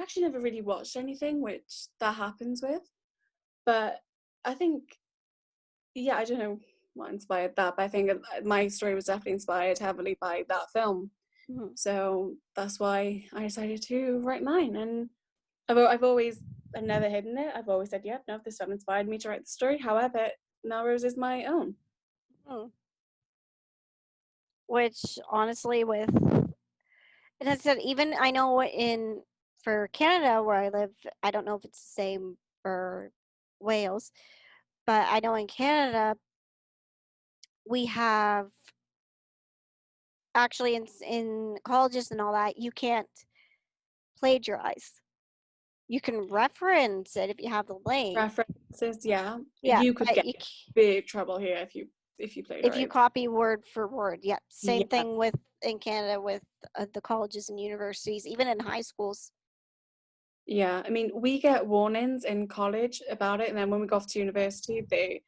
actually never really watched anything which that happens with, but I think, yeah, I don't know what inspired that, but I think my story was definitely inspired heavily by that film. Mhm. So that's why I decided to write mine. And I've never hidden it. I've always said, yeah, no, this film inspired me to write the story. However, Melrose is my own. Mm. Which honestly, with and I said, even I know in for Canada where I live, I don't know if it's the same for Wales, but I know in Canada we have actually in colleges and all that, you can't plagiarize. You can reference it if you have the link. References, yeah. Yeah, You could but get big trouble here if you if you plagiarize. copy word for word, yeah. Same Yeah. thing with in Canada with the colleges and universities, even in high schools. Yeah. I mean, we get warnings in college about it, and then when we go off to university, they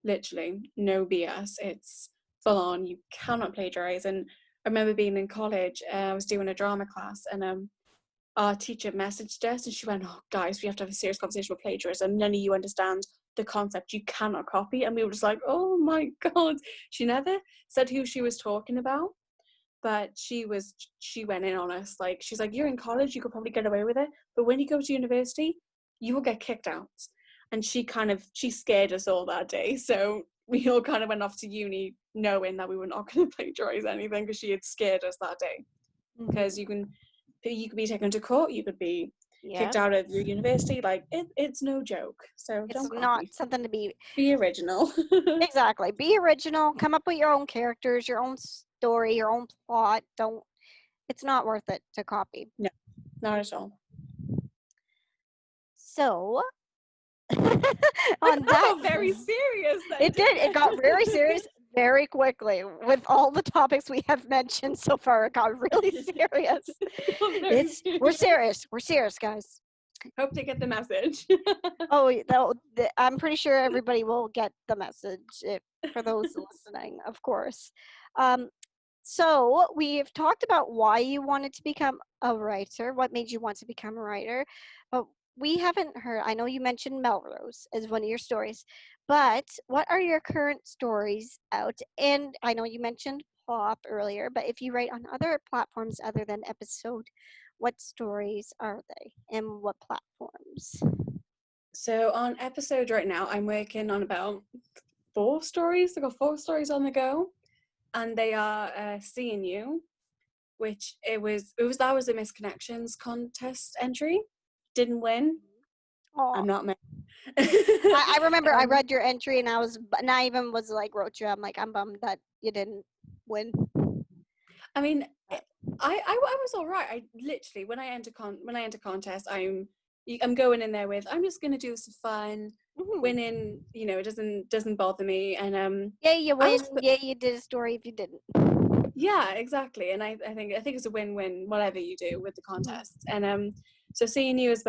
literally no BS. It's full on. You cannot plagiarize. And I remember being in college, I was doing a drama class, and our teacher messaged us and she went, oh, guys, we have to have a serious conversation about plagiarism. None of you understand the concept. You cannot copy. And we were just like, oh my God. She never said who she was talking about, but she went in on us. Like, she's like, you're in college, you could probably get away with it. But when you go to university, you will get kicked out. And she scared us all that day. So we all kind of went off to uni knowing that we were not going to plagiarize anything because she had scared us that day. Because Hmm. you could be taken to court, you could be Yeah, kicked out of your university. Like it's no joke. So it's don't not copy. something to be Be original. exactly. Be original. Come up with your own characters, your own story, your own plot. Don't. It's not worth it to copy. No, not at all. So, I on that that, got very serious then, it did. didn't It got very serious it? very quickly. With all the topics we have mentioned so far, it got really serious. It got very It's we're serious. serious. We're serious, guys. Hope they get the message. Oh, I'm pretty sure everybody will get the message for those listening, of course. Um, so we've talked about why you wanted to become a writer, what made you want to become a writer, but we haven't heard. I know you mentioned Melrose as one of your stories, but what are your current stories out? And I know you mentioned Pop earlier, but if you write on other platforms other than Episode, what stories are they and what platforms? So on episode right now, I'm working on about 4 stories. I've got 4 stories on the go, and they are Seeing You, which it was that was a Misconnections contest entry. Didn't win. Oh, I'm not mad. I remember I um, read your entry and I even was like, wrote you. I'm like, I'm bummed that you didn't win. I mean, I was all right. I literally when I enter contests, I'm going in there with I'm just gonna do some fun, Hmm. winning. It doesn't bother me, and Yay, you I win. was Yay, you did a story if you didn't. yeah, exactly, and I think it's a win-win whatever you do with the Mhm. contests, and so Seeing You is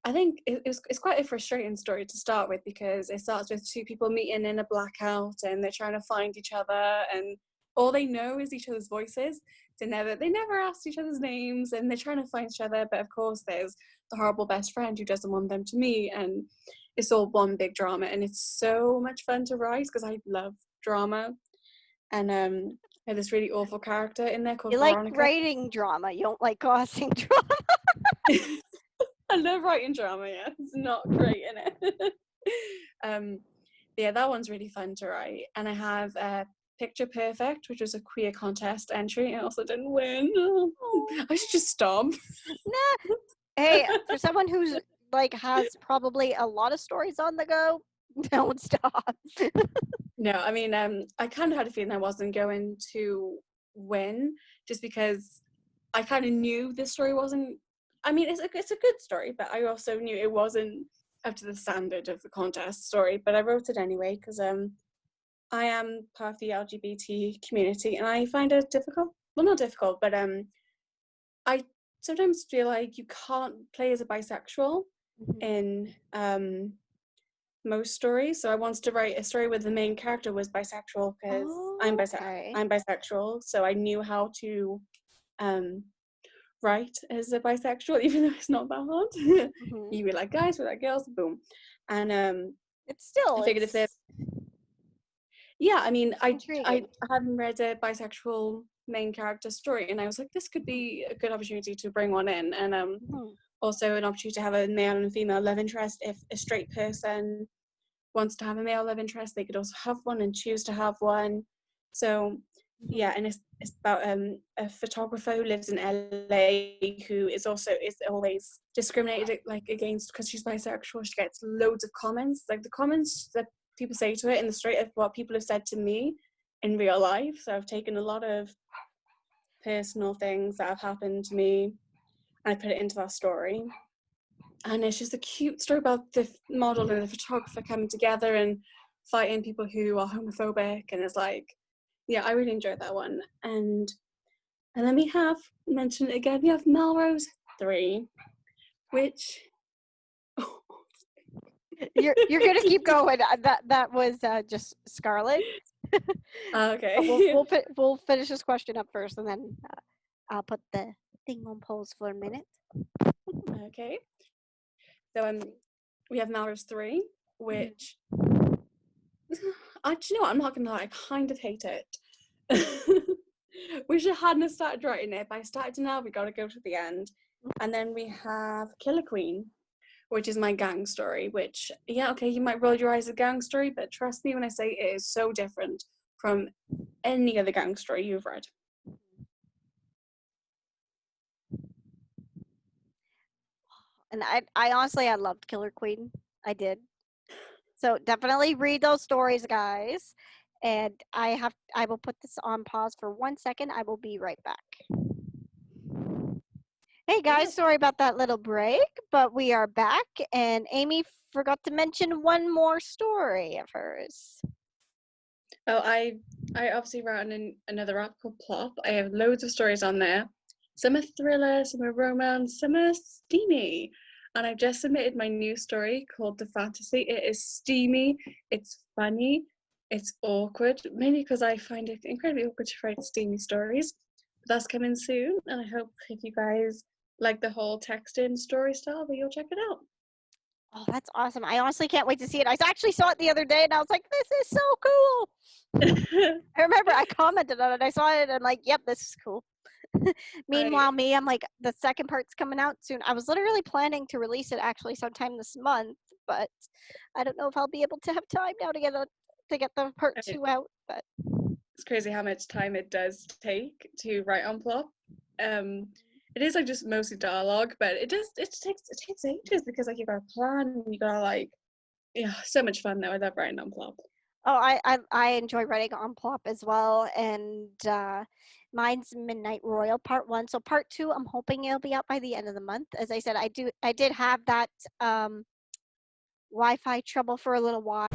I think it's quite a frustrating story to start with because it starts with two people meeting in a blackout and they're trying to find each other and all they know is each other's voices. They never asked each other's names and they're trying to find each other, but of course there's the horrible best friend who doesn't want them to meet, and it's all one big drama, and it's so much fun to write because I love drama. And I had this really awful character in there You called like Veronica. writing drama. You don't like causing drama. I love writing drama. Yeah, it's not great in it. um, yeah, that one's really fun to write. And I have Picture Perfect, which was a queer contest entry. I also didn't win. Oh, I should just stop. nah. Hey, for someone who's like has probably a lot of stories on the go, don't stop. No, I mean, I kind of had a feeling I wasn't going to win just because I kind of knew this story wasn't. I mean, it's a good story, but I also knew it wasn't up to the standard of the contest story. But I wrote it anyway because I am part of the LGBT community, and I find it difficult. Well, not difficult, but I sometimes feel like you can't play as a bisexual Mhm. in most stories. So I wanted to write a story where the main character was bisexual because Oh, okay. I'm bisexual. So I knew how to um, write as a bisexual, even though it's not that hard. Hmm. You be like guys, we like girls, boom. And It's still, I figured if they're it's yeah, I mean, I intriguing. hadn't read a bisexual main character story, and I was like, this could Mhm. be a good opportunity to bring one in, and Mhm. also an opportunity to have a male and female love interest. If a straight person wants to have a male love interest, they could also have one and choose to have one. So yeah, Mhm. and it's about a photographer who lives in LA who is always discriminated like against because she's bisexual. She gets loads of comments, like the comments that people say to her in the straight of what people have said to me in real life. So I've taken a lot of personal things that have happened to me and I put it into that story. And it's just a cute story about the model and the photographer coming together and fighting people who are homophobic. And it's like, yeah, I really enjoyed that one. And then we have mentioned it again. We have Melrose 3, which You're gonna keep going. That was just Scarlet. But okay. we'll finish this question up first, and then I'll put the thing on pause for a minute. Okay. So we have Melrose 3, Mhm. which I do you know what, I'm not gonna lie, I kind of hate it. Wish I hadn't started writing it, but I started now, we gotta go to the end. And then we have Killer Queen, which is my gang story, which, yeah, okay, you might roll your eyes at gang story, but trust me when I say it is so different from any other gang story you've read. And I honestly, I loved Killer Queen. I did. So definitely read those stories, guys. And I will put this on pause for 1 second. I will be right back. Hey guys, Okay. sorry about that little break, but we are back, and Amy forgot to mention one more story of hers. Oh, I obviously wrote another app called Plop. I have loads of stories on there. Some are thriller, some are romance, some are steamy. And I've just submitted my new story called The Fantasy. It is steamy, it's funny, it's awkward, mainly because I find it incredibly awkward to write steamy stories. But that's coming soon, and I hope if you guys like the whole text-in story style, that you'll check it out. Oh, that's awesome. I honestly can't wait to see it. I actually saw it the other day and I was like, this is so cool. I remember I commented on it. I saw it and like, yep, this is cool. I Meanwhile, me, I'm like, the second part's coming out soon. I was literally planning to release it actually sometime this month, but I don't know if I'll be able to have time now to get the part two out. But it's crazy how much time it does take to write on plot. Um, it is like just mostly dialogue, but it takes ages because like you gotta plan and you gotta like yeah, so much fun though. I love writing on plot. oh, I enjoy writing on Plop as well, and mine's Midnight Royal Part One. So Part Two, I'm hoping it'll be out by the end of the month. As I said, I did have that Wi-Fi trouble for a little while.